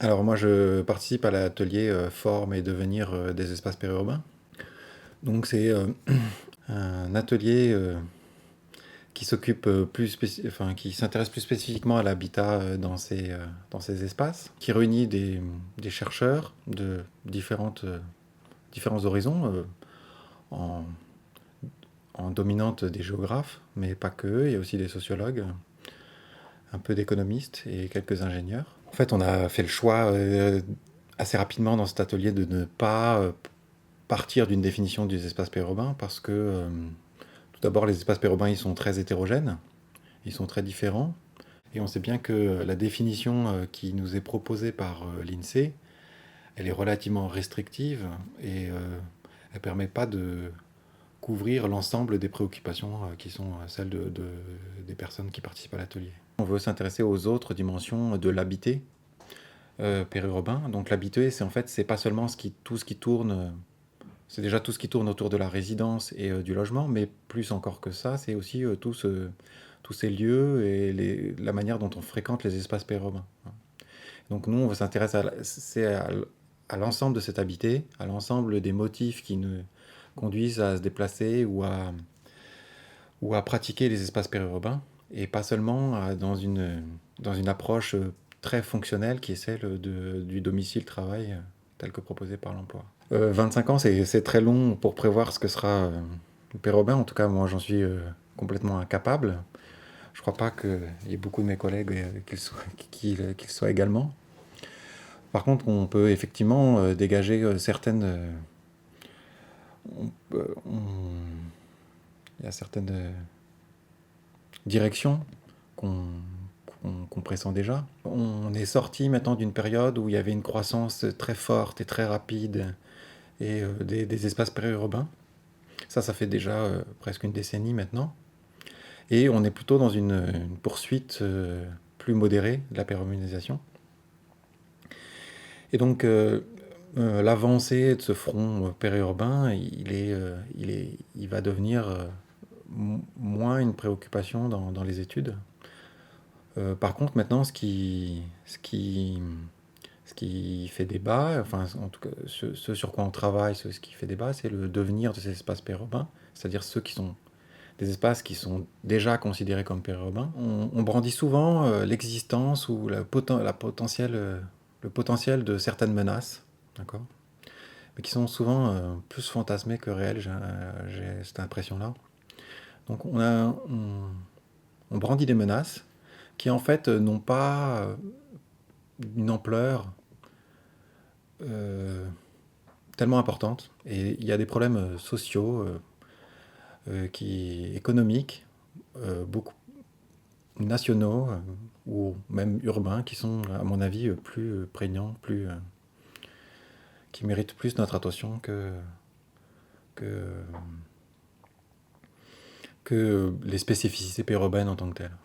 Alors moi, je participe à l'atelier Forme et devenir des espaces périurbains. Donc c'est un atelier qui s'occupe enfin, qui s'intéresse plus spécifiquement à l'habitat dans ces espaces, qui réunit des chercheurs de différents horizons, en, en dominante des géographes, mais pas que. Il y a aussi des sociologues, un peu d'économistes et quelques ingénieurs. En fait, on a fait le choix assez rapidement dans cet atelier de ne pas partir d'une définition des espaces périurbains parce que tout d'abord les espaces périurbains ils sont très hétérogènes, ils sont très différents et on sait bien que la définition qui nous est proposée par l'INSEE, elle est relativement restrictive et elle permet pas de couvrir l'ensemble des préoccupations qui sont celles des personnes qui participent à l'atelier. On veut s'intéresser aux autres dimensions de l'habité périurbain. Donc l'habité, c'est en fait c'est pas seulement tout ce qui tourne. C'est déjà tout ce qui tourne autour de la résidence et du logement, mais plus encore que ça, c'est aussi tous ces lieux et la manière dont on fréquente les espaces périurbains. Donc nous, on s'intéresse à l'ensemble de cet habité, à l'ensemble des motifs qui nous conduisent à se déplacer ou à pratiquer les espaces périurbains, et pas seulement dans une approche très fonctionnelle qui est celle du domicile-travail tel que proposé par l'emploi. 25 ans, c'est très long pour prévoir ce que sera le pérurbain. En tout cas, moi, j'en suis complètement incapable. Je crois pas qu'il y ait beaucoup de mes collègues qui le soient également. Par contre, on peut effectivement dégager certaines... il y a certaines directions qu'on pressent déjà. On est sorti maintenant d'une période où il y avait une croissance très forte et très rapide et des espaces périurbains. Ça fait déjà presque une décennie maintenant. Et on est plutôt dans une poursuite plus modérée de la périurbanisation. Et donc, l'avancée de ce front périurbain, il va devenir moins une préoccupation dans les études. Par contre, maintenant, ce qui fait débat, enfin, en tout cas, ce sur quoi on travaille, ce qui fait débat, c'est le devenir de ces espaces périurbains, c'est-à-dire ceux qui sont des espaces qui sont déjà considérés comme périurbains. On brandit souvent l'existence ou le potentiel de certaines menaces, d'accord, mais qui sont souvent plus fantasmées que réelles, j'ai cette impression-là. Donc on brandit des menaces qui en fait n'ont pas une ampleur euh, tellement importante. Et il y a des problèmes sociaux, économiques, beaucoup nationaux ou même urbains qui sont, à mon avis, plus prégnants, qui méritent plus notre attention que, que les spécificités périurbaines en tant que telles.